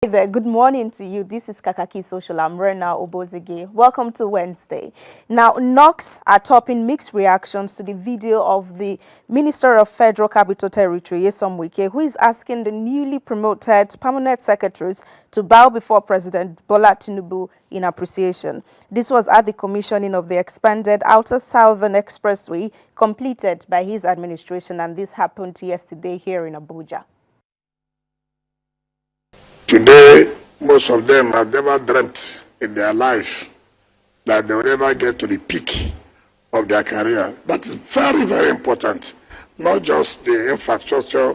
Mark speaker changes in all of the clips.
Speaker 1: Hey there, good morning to you. This is Kakaaki Social. I'm Obozeghie. Welcome to Wednesday. Now, knocks are topping mixed reactions to the video of the Minister of Federal Capital Territory, Wike, who is asking the newly promoted permanent secretaries to bow before President Bola Tinubu in appreciation. This was at the commissioning of the expanded Outer Southern Expressway completed by his administration, and this happened yesterday here in Abuja.
Speaker 2: Today, most of them have never dreamt in their life that they will ever get to the peak of their career. That is very, very important, not just the infrastructure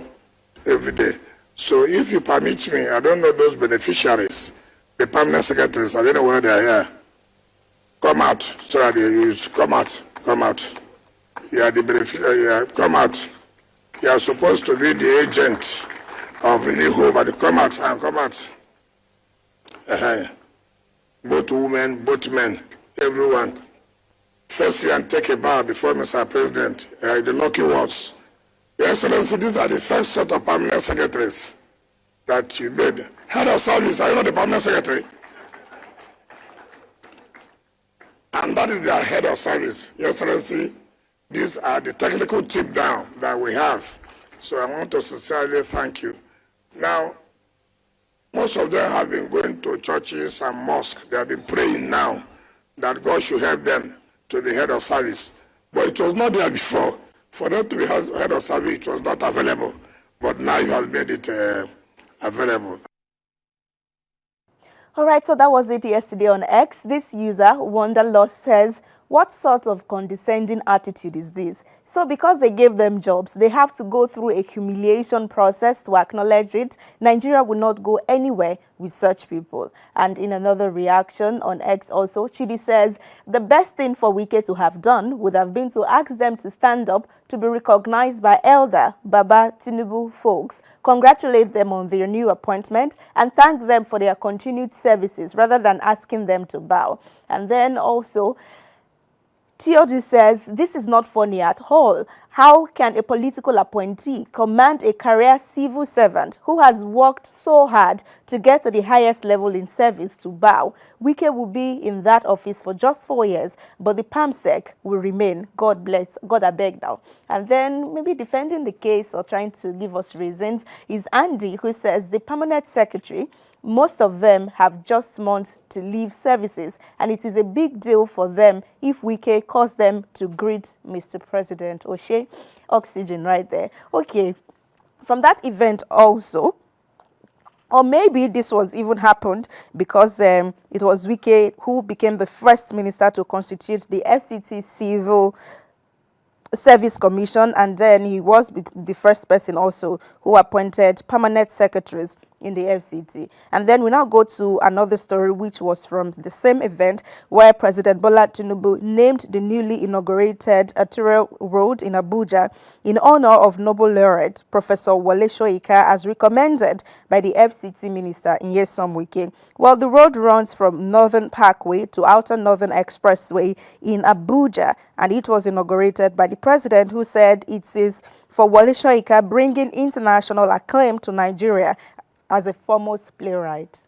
Speaker 2: every day. So if you permit me, I don't know those beneficiaries, the permanent secretaries, I don't know where they are here. Come out, so that you come out. You are the beneficiary, come out. You are supposed to be the agent of any home, but come out and come out. Both women, both men, everyone. First, you and take a bow before Mr. President. The lucky ones. Your Excellency, these are the first set of permanent secretaries that you made. Head of service, are you not the permanent secretary? And that is their head of service. Your Excellency, these are the technical tip down that we have. So I want to sincerely thank you. Now, most of them have been going to churches and mosques. They have been praying now that God should help them to be head of service. But it was not there before. For them to be head of service, it was not available. But now you have made it available.
Speaker 1: All right, so that was it yesterday on X. This user, Wanderlost, says, what sort of condescending attitude is this? So because they gave them jobs, they have to go through a humiliation process to acknowledge it. Nigeria will not go anywhere with such people. And in another reaction on X also, Chidi says, the best thing for Wike to have done would have been to ask them to stand up to be recognized by elder Baba Tinubu folks, congratulate them on their new appointment, and thank them for their continued services rather than asking them to bow. And then also, Theody says, this is not funny at all. How can a political appointee command a career civil servant who has worked so hard to get to the highest level in service to bow? Wike will be in that office for just 4 years, but the PAMSEC will remain. God bless. God, I beg now. And then maybe defending the case or trying to give us reasons is Andy, who says the permanent secretary, most of them have just months to leave services, and it is a big deal for them if Wike calls them to greet Mr. President. Oshe, oxygen right there. Okay, from that event also, or maybe this was even happened because it was Wike who became the first minister to constitute the FCT Civil Service Commission, and then he was the first person also who appointed permanent secretaries in the FCT. And then we now go to another story which was from the same event where President Bola Tinubu named the newly inaugurated arterial road in Abuja in honor of Nobel laureate Professor Wole Soyinka as recommended by the FCT minister Nyesom Wike. Well, the road runs from Northern Parkway to Outer Northern Expressway in Abuja, and it was inaugurated by the president, who said it is for Wole Soyinka bringing international acclaim to Nigeria as a foremost playwright.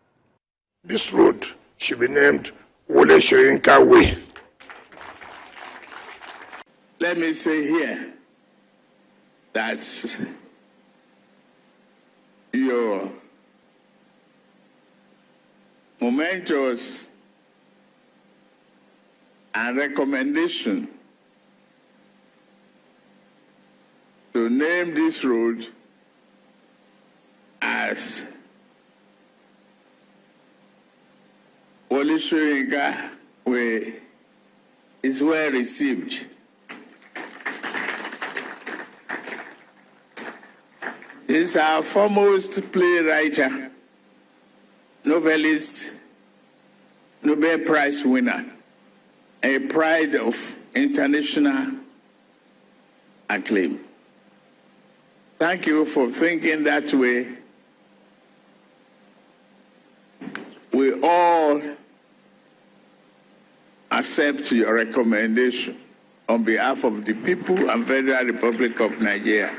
Speaker 2: This road should be named Wole Soyinka Way.
Speaker 3: Let me say here that your momentous and recommendation to name this road as Wole Soyinka Way is well received. He's our foremost playwright, novelist, Nobel Prize winner, a pride of international acclaim. Thank you for thinking that way. We all accept your recommendation on behalf of the people and Federal Republic of Nigeria.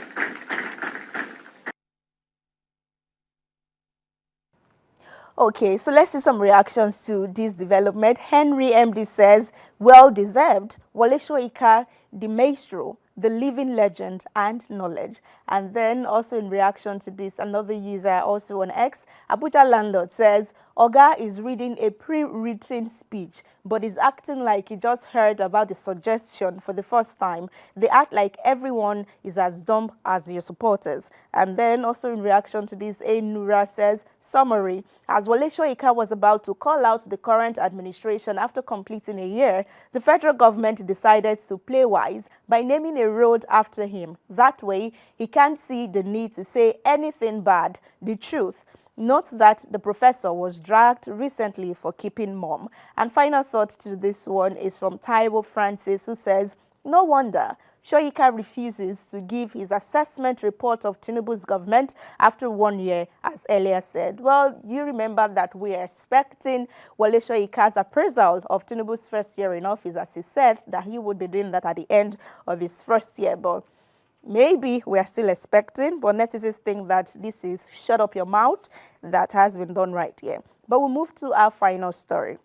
Speaker 1: Okay, so let's see some reactions to this development. Henry MD says, well deserved. Wole Soyinka, the maestro, the living legend and knowledge. And then also in reaction to this, another user also on X, Abuja landlord says, Oga is reading a pre-written speech, but is acting like he just heard about the suggestion for the first time. They act like everyone is as dumb as your supporters. And then also in reaction to this, A. Nura says, summary, as Wole Soyinka was about to call out the current administration after completing a year, the federal government decided to play wise by naming a road after him. That way, he can't see the need to say anything bad, the truth. Note that the professor was dragged recently for keeping mum. And final thought to this one is from Taiwo Francis, who says, no wonder Soyinka refuses to give his assessment report of Tinubu's government after 1 year, as earlier said. Well, you remember that we are expecting Wole Soyinka's appraisal of Tinubu's first year in office, as he said that he would be doing that at the end of his first year. But maybe we are still expecting, but netizens think that this is shut up your mouth that has been done right here. But we'll move to our final story,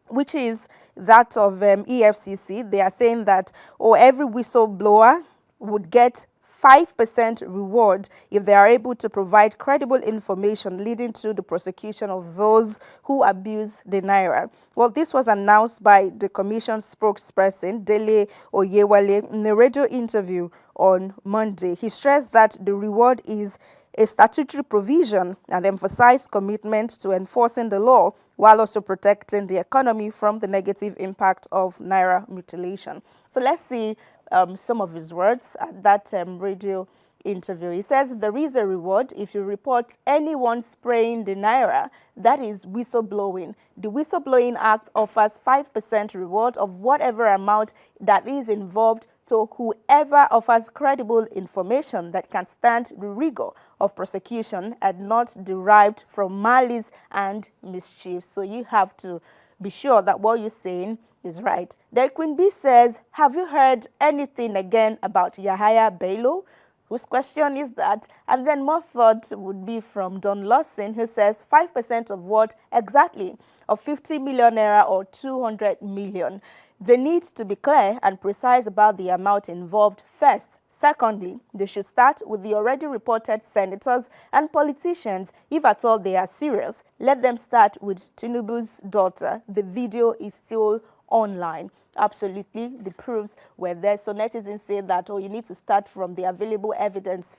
Speaker 1: which is that of EFCC. They are saying that every whistleblower would get 5% reward if they are able to provide credible information leading to the prosecution of those who abuse the naira. Well, this was announced by the commission spokesperson, Dele Oyewale, in a radio interview on Monday. He stressed that the reward is a statutory provision and emphasized commitment to enforcing the law while also protecting the economy from the negative impact of naira mutilation. So let's see some of his words at that radio interview. He says there is a reward if you report anyone spraying the naira. That is whistleblowing. The Whistleblowing Act offers 5% reward of whatever amount that is involved to whoever offers credible information that can stand the rigor of prosecution and not derived from malice and mischief. So you have to be sure that what you're saying is right. Then Queen B says, have you heard anything again about Yahaya Bello? Whose question is that? And then more thought would be from Don Lawson, who says 5% of what exactly? Of 50 million naira or 200 million. They need to be clear and precise about the amount involved first. Secondly, they should start with the already reported senators and politicians. If at all they are serious, let them start with Tinubu's daughter. The video is still online. Absolutely, the proofs were there. So netizens say that, you need to start from the available evidence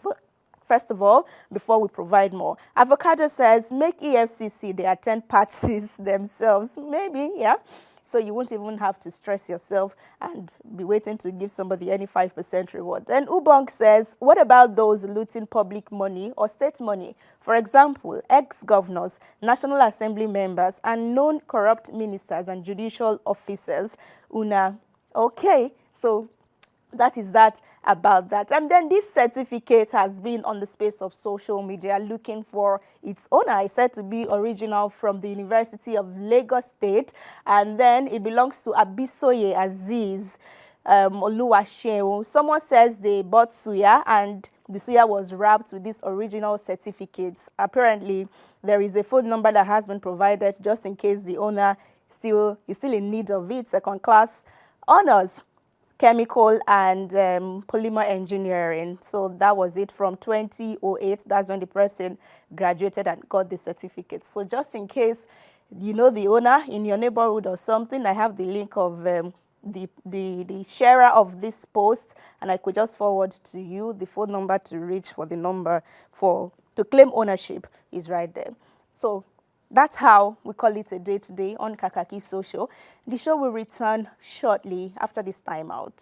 Speaker 1: first of all, before we provide more. Avocado says, make EFCC the attend parties themselves. Maybe, yeah. So you won't even have to stress yourself and be waiting to give somebody any 5% reward. Then Ubong says, what about those looting public money or state money? For example, ex-governors, National Assembly members, and known corrupt ministers and judicial officers. Okay, so that is that about that. And then this certificate has been on the space of social media looking for its owner. It's said to be original from the University of Lagos State, and then it belongs to Abisoye Aziz Oluwaseun. Someone says they bought suya and the suya was wrapped with this original certificates. Apparently, there is a phone number that has been provided just in case the owner is still in need of it. Second class honors, chemical and polymer engineering. So that was it from 2008. That's when the person graduated and got the certificate. So just in case you know the owner in your neighborhood or something, I have the link of the sharer of this post, and I could just forward to you the phone number to reach for the number to claim ownership is right there. So that's how we call it a day today on Kakaaki Social. The show will return shortly after this time out.